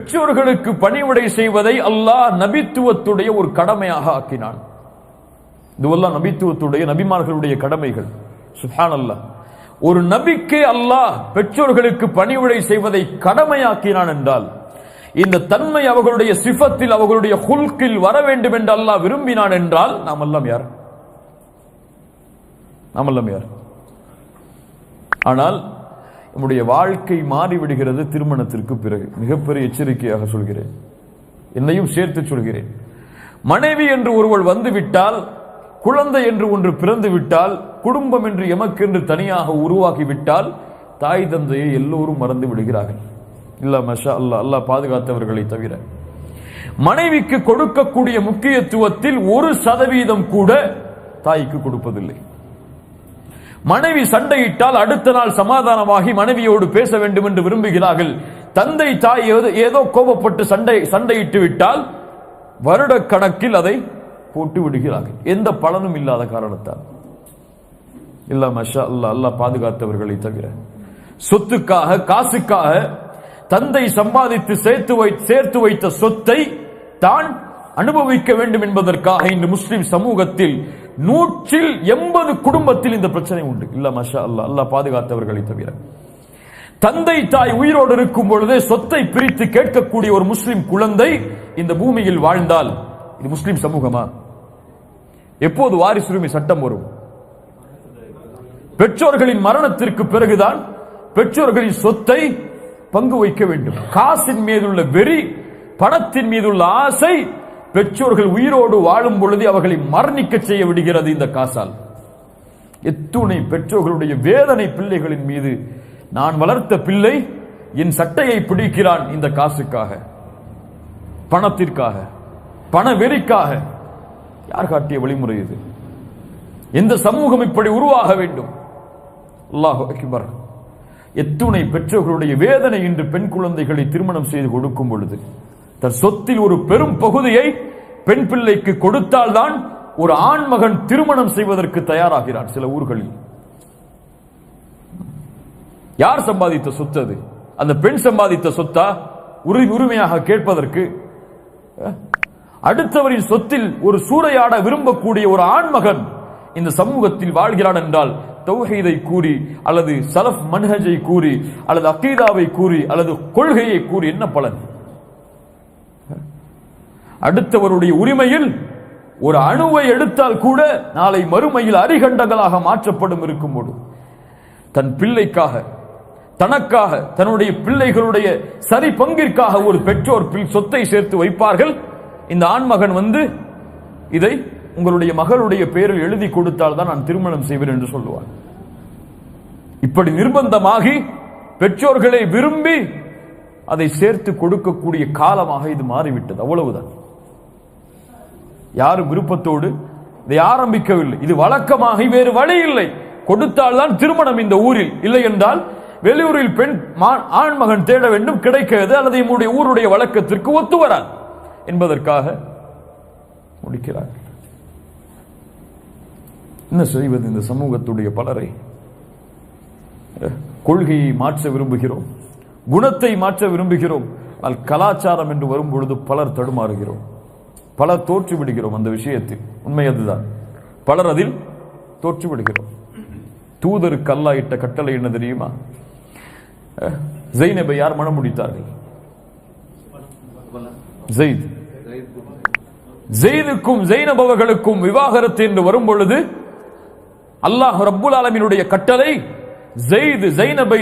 பெற்றோர்களுக்கு பணிவிடை செய்வதை அல்லாஹ் நபித்துவத்துடைய ஒரு கடமையாக ஆக்கினான். இதுவெல்லாம் நபித்துவத்துடைய நபிமார்களுடைய கடமைகள். சுப்ஹானல்லாஹ். ஒரு நபிக்கே அல்லாஹ் பெற்றோர்களுக்கு பணிவிடை செய்வதை கடமையாக்கினான் என்றால் இந்த தன்மை அவர்களுடைய சிஃபத்தில் அவர்களுடைய ஹுல்கில் வர வேண்டும் என்று அல்லாஹ் விரும்பினான் என்றால் நாம் எல்லாம் யார்? ஆனால் நம்முடைய வாழ்க்கை மாறிவிடுகிறது திருமணத்திற்கு பிறகு. மிகப்பெரிய எச்சரிக்கையாக சொல்கிறேன், என்னையும் சேர்த்து சொல்கிறேன். மனைவி என்று ஒருவள் வந்துவிட்டால், குழந்தை என்று ஒன்று பிறந்து விட்டால், குடும்பம் என்று எமக்கென்று தனியாக உருவாகிவிட்டால் தாய் தந்தையை எல்லோரும் மறந்து விடுகிறார்கள். இல்ல மஷா அல்லாஹ், அல்லாஹ் பாதுகாத்தவர்களை தவிர. மனைவிக்கு கொடுக்கக்கூடிய முக்கியத்துவத்தில் 1% கூட தாய்க்கு கொடுப்பதில்லை. மனைவி சண்டையிட்டால் அடுத்த நாள் சமாதானமாகி மனைவியோடு பேச வேண்டும் என்று விரும்புகிறார்கள். தந்தை தாய் ஏதோ கோபப்பட்டு சண்டையிட்டு விட்டால் வருட கணக்கில் அதை போட்டு விடுகிறார்கள், எந்த பலனும் இல்லாத காரணத்தால். இல்ல மஷா அல்லாஹ், அல்லாஹ் பாதுகாத்தவர்களை தவிர. சொத்துக்காக, காசுக்காக தந்தை சம்பாதித்து சேர்த்து வைத்த சொத்தை தான் அனுபவிக்க வேண்டும் என்பதற்காக இன்று முஸ்லிம் சமூகத்தில் 180 குடும்பத்தில் இந்த பிரச்சனை உண்டு. இல்ல மஷா அல்லாஹ், அல்லாஹ் பாதுகாத்தவர்களை தவிர. தந்தை தாய் உயிரோடு இருக்கும் பொழுதே சொத்தை பிரித்து கேட்கக்கூடிய ஒரு முஸ்லிம் குழந்தை இந்த பூமியில் வாழ்ந்தால் இது முஸ்லிம் சமூகமா? எப்போது வாரிசுரிமை சட்டம் வரும்? பெற்றோர்களின் மரணத்திற்கு பிறகுதான் பெற்றோர்களின் சொத்தை பங்கு வைக்க வேண்டும். காசின் மீதுள்ள வெறி, பணத்தின் மீதுள்ள ஆசை பெற்றோர்கள் உயிரோடு வாழும் பொழுது அவர்களை மரணிக்க செய்ய விடுகிறது இந்த காசால். எத்துணை பெற்றோர்களுடைய வேதனை பிள்ளைகளின் மீது. நான் வளர்த்த பிள்ளை என் சட்டையை பிடிக்கிறான் இந்த காசுக்காக, பணத்திற்காக, பண வெறிக்காக. யார் காட்டிய வழிமுறை இது? எந்த சமூகம் இப்படி உருவாக வேண்டும்? அல்லாஹு அக்பர். எத்துணை பெற்றோர்களுடைய வேதனை இன்று பெண் குழந்தைகளை திருமணம் செய்து கொடுக்கும் பொழுது தன் சொத்தில் ஒரு பெரும் பகுதியை பெண் பிள்ளைக்கு கொடுத்தால்தான் ஒரு ஆண் மகன் திருமணம் செய்வதற்கு தயாராகிறான் சில ஊர்களில். யார் சம்பாதித்த சொத்து அது? அந்த பெண் சம்பாதித்த சொத்தா? உரிமையாக கேட்பதற்கு அடுத்தவரின் சொத்தில் ஒரு சூறையாட விரும்பக்கூடிய ஒரு ஆண் மகன் இந்த சமூகத்தில் வாழ்கிறான் என்றால் தௌஹீதை கூறி அல்லது சலஃப் மன்ஹஜை கூறி அல்லது அகீதாவை கூறி அல்லது கொள்கையை கூறி என்ன பலன்? அடுத்தவருடைய உரிமையில் ஒரு அணுவை எடுத்தால் கூட நாளை மறுமையில் அரிகண்டங்களாக மாற்றப்படும் இருக்கும்போது தன் பிள்ளைக்காக, தனக்காக, தன்னுடைய பிள்ளைகளுடைய சரி பங்கிற்காக ஒரு பெற்றோர் சொத்தை சேர்த்து வைப்பார்கள். இந்த ஆண்மகன் வந்து இதை உங்களுடைய மகளுடைய பெயரில் எழுதி கொடுத்தால் தான் நான் திருமணம் செய்வேன் என்று சொல்லுவார். இப்படி நிர்பந்தமாகி பெற்றோர்களை விரும்பி அதை சேர்த்து கொடுக்கக்கூடிய காலமாக இது மாறிவிட்டது. அவ்வளவுதான். யாரும் விருப்பத்தோடு இதை ஆரம்பிக்கவில்லை. இது வழக்கமாகி வேறு வழி இல்லை. கொடுத்தால்தான் திருமணம் இந்த ஊரில், இல்லை என்றால் வெளியூரில் பெண் ஆண்மகன் தேட வேண்டும், கிடைக்கிறது, அல்லது நம்முடைய ஊருடைய வழக்கத்திற்கு ஒத்து வராது என்பதற்காக முடிக்கிறார். என்ன செய்வது? இந்த சமூகத்துடைய பலரை கொள்கையை மாற்ற விரும்புகிறோம், குணத்தை மாற்ற விரும்புகிறோம். ஆனால் கலாச்சாரம் என்று வரும் பொழுது பலர் தடுமாறுகிறோம், பலர் தோற்று விடுகிறோம். அந்த விஷயத்தில் உண்மை அதுதான். பலர் அதில் தோற்று விடுகிறோம். தூதருக்கு அல்லாஹ் இட்ட கட்டளை என்ன தெரியுமா? ஜைனபை யார் மணம் முடித்தார்கள்? ஜெயிதுக்கும் ஜைனப் அவர்களுக்கும் விவாகரத்து என்று வரும் பொழுது அல்லாஹ் ரப்புல் ஆலமீனுடைய கட்டளை, ஜெயித் ஜைனபை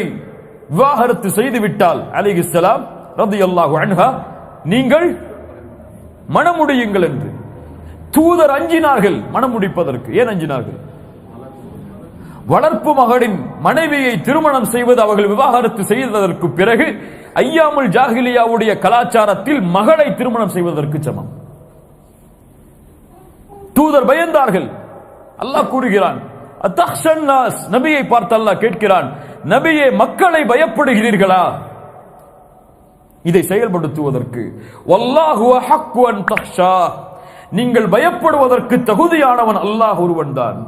விவாகரத்து செய்து விட்டால் அலைஹிஸ்ஸலாம் ரலியல்லாஹு அன்ஹா நீங்கள் மணமுடியுங்கள் என்று. தூதர் அஞ்சினார்கள் மணம் முடிப்பதற்கு. ஏன் அஞ்சினார்கள்? வளர்ப்பு மகளின் மனைவியை திருமணம் செய்வது அவர்கள் விவாகரத்து செய்ததற்கு பிறகு ஐயாமுல் ஜாஹிலியாவுடைய கலாச்சாரத்தில் மகளை திருமணம் செய்வதற்கு சமம். தூதர் பயந்தார்கள். அல்லாஹ் கூறுகிறான், நபியை பார்த்து அல்லாஹ் கேட்கிறான், நபியே மக்களை பயப்படுகிறீர்களா இதை செயல்படுத்துவதற்கு? வல்லாஹு அஹக்கு அன் தக்ஷா, நீங்கள் பயப்படுவதற்கு தகுதியானவன் அல்லாஹ் ஒருவன் தான்.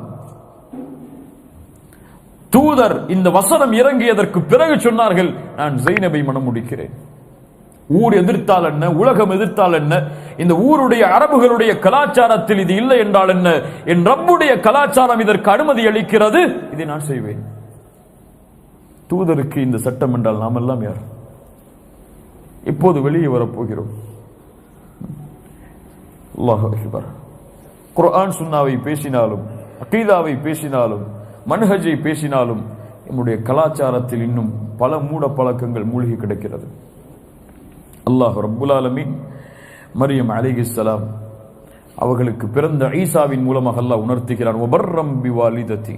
தூதர் இந்த வசனம் இறங்கியதற்கு பிறகு சொன்னார்கள், நான் ஜைனபை மணம் முடிக்கிறேன். ஊர் எதிர்த்தால் என்ன, உலகம் எதிர்த்தால் என்ன, இந்த ஊருடைய அரபுகளுடைய கலாச்சாரத்தில் இது இல்லை என்றால் என்ன, என் ரப்புடைய கலாச்சாரம் இதற்கு அனுமதி அளிக்கிறது, இதை நான் செய்வேன். தூதருக்கு இந்த சட்டம் என்றால் நாம் எல்லாம் யார்? இப்போது வெளியே வரப்போகிறோம். அல்லாஹ் அக்பர். குர்ஆன் சுன்னாவை பேசினாலும், அகீதாவை பேசினாலும், மன்ஹஜை பேசினாலும் நம்முடைய கலாச்சாரத்தில் இன்னும் பல மூட பழக்கங்கள் மூழ்கி கிடக்கிறது. அல்லாஹ் ரப்புல் ஆலமீன் மரியம் அலைஹிஸ்ஸலாம் அவர்களுக்கு பிறந்த ஈசாவின் மூலமாக அல்லாஹ் உணர்த்துகிறான், வபர்ரம் பிவாலிததி,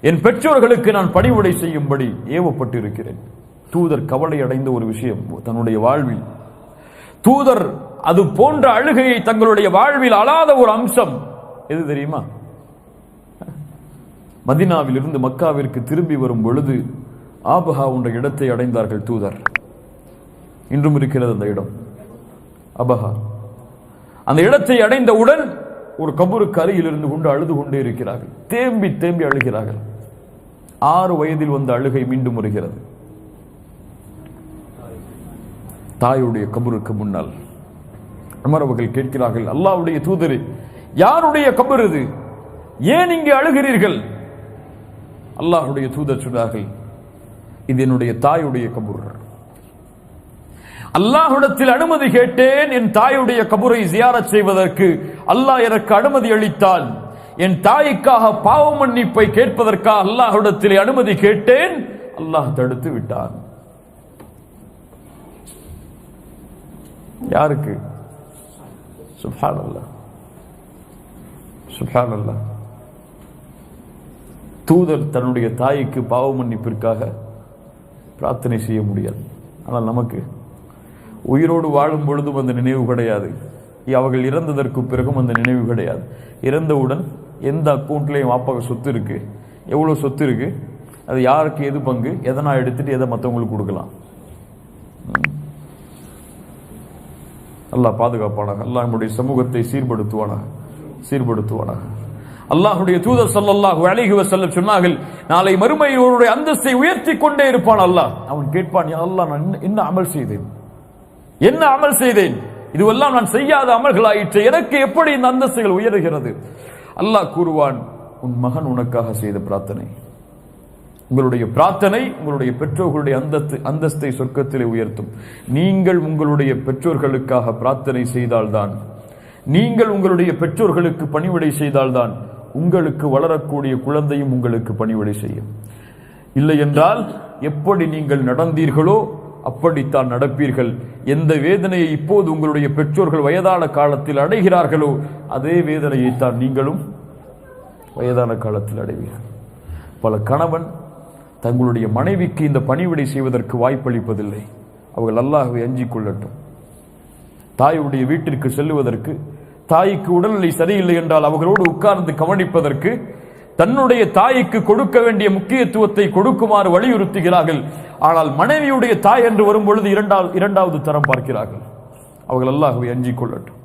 என் பெற்றோர்களுக்கு நான் பணிவுடை செய்யும்படி ஏவப்பட்டிருக்கிறேன். தூதர் கவலை அடைந்த ஒரு விஷயம் தன்னுடைய வாழ்வில், தூதர் அது போன்ற அழுகையை தங்களுடைய வாழ்வில் அழாத ஒரு அம்சம் எது தெரியுமா? மதீனாவில் இருந்து மக்காவிற்கு திரும்பி வரும் பொழுது ஆபஹா என்ற இடத்தை அடைந்தார்கள் தூதர். இன்றும் இருக்கிறது அந்த இடம், அபஹா. அந்த இடத்தை அடைந்தவுடன் ஒரு கபருக்கு அருகில் இருந்து கொண்டு அழுது கொண்டே இருக்கிறார்கள். தேம்பி தேம்பி அழுகிறார்கள். 6 வயதில் வந்த அழுகை மீண்டும் வருகிறது. தாயுடைய கபருக்கு முன்னால் உமர் அவர்கள் கேட்கிறார்கள், அல்லாஹ்வுடைய தூதரே, யாருடைய கபர் இது? ஏன் இங்கே அழுகிறீர்கள்? அல்லாஹ்வுடைய தூதர் சொன்னார்கள், இது என்னுடைய தாயுடைய கபர். அல்லாஹ்விடத்தில் அனுமதி கேட்டேன் என் தாயுடைய கபரை ஜியாரத் செய்வதற்கு. அல்லாஹ் எனக்கு அனுமதி அளித்தான். என் தாய்க்காக பாவ மன்னிப்பை கேட்பதற்காக அல்லாஹ்விடத்தில் அனுமதி கேட்டேன். அல்லாஹ் தடுத்து விட்டான். யாருக்கு? சுப்ஹானல்லாஹ், சுப்ஹானல்லாஹ். தூதர் தன்னுடைய தாய்க்கு பாவ மன்னிப்பிற்காக பிரார்த்தனை செய்ய முடியாது. ஆனால் நமக்கு உயிரோடு வாழும் பொழுதும் அந்த நினைவு கிடையாது. அவர்கள் இறந்ததற்கு பிறகும் அந்த நினைவு கிடையாது. இறந்தவுடன் எந்த அக்கௌண்ட்லையும் வாப்பாக சொத்து இருக்கு, எவ்வளோ சொத்து இருக்கு, அது யாருக்கு எது பங்கு, எதை நான் எடுத்துட்டு எதை மற்றவங்களுக்கு கொடுக்கலாம். அல்லாஹ் பாதுகாப்பானாக. அல்லாஹ் நம்முடைய சமூகத்தை சீர்படுத்துவானாக. அல்லாஹ்வுடைய தூதர் ஸல்லல்லாஹு அலைஹி வஸல்லம் சொன்னார்கள், நாளை மறுமையில் ஒருவருடைய அந்தஸ்தை உயர்த்தி கொண்டே இருப்பான் அல்லாஹ். அவன் கேட்பான், யா அல்லாஹ், நான் என்ன அமல் செய்தேன்? இதுவெல்லாம் நான் செய்யாத அமல்களாயிற்று, எனக்கு எப்படி இந்த அந்தஸ்துகள் உயர்கிறது? அல்லாஹ் கூறுவான், உன் மகன் உனக்காக செய்த பிரார்த்தனை, உங்களுடைய பிரார்த்தனை உங்களுடைய பெற்றோர்களுடைய அந்தஸ்தை சொர்க்கத்திலே உயர்த்தும். நீங்கள் உங்களுடைய பெற்றோர்களுக்காக பிரார்த்தனை செய்தால்தான், நீங்கள் உங்களுடைய பெற்றோர்களுக்கு பணிவிடை செய்தால்தான் உங்களுக்கு வளரக்கூடிய குழந்தையும் உங்களுக்கு பணிவிடை செய்யும். இல்லை என்றால் எப்படி நீங்கள் நடந்தீர்களோ அப்படித்தான் நடப்பீர்கள். எந்த வேதனையை இப்போது உங்களுடைய பெற்றோர்கள் வயதான காலத்தில் அடைகிறார்களோ அதே வேதனையைத்தான் நீங்களும் வயதான காலத்தில் அடைவீர்கள். பல கணவன் தங்களுடைய மனைவிக்கு இந்த பணிவிடை செய்வதற்கு வாய்ப்பளிப்பதில்லை. அவர்கள் அல்லாஹ்வை அஞ்சிக் கொள்ளட்டும். தாயுடைய வீட்டிற்கு செல்லுவதற்கு, தாய்க்கு உடல்நிலை சரியில்லை என்றால் அவர்களோடு உட்கார்ந்து கவனிப்பதற்கு, தன்னுடைய தாய்க்கு கொடுக்க வேண்டிய முக்கியத்துவத்தை கொடுக்குமாறு வலியுறுத்துகிறார்கள். ஆனால் மனைவியுடைய தாய் என்று வரும்பொழுது இரண்டாவது தரம் பார்க்கிறார்கள். அவர்கள் அல்லாஹ்வை அஞ்சிக் கொள்ளட்டும்.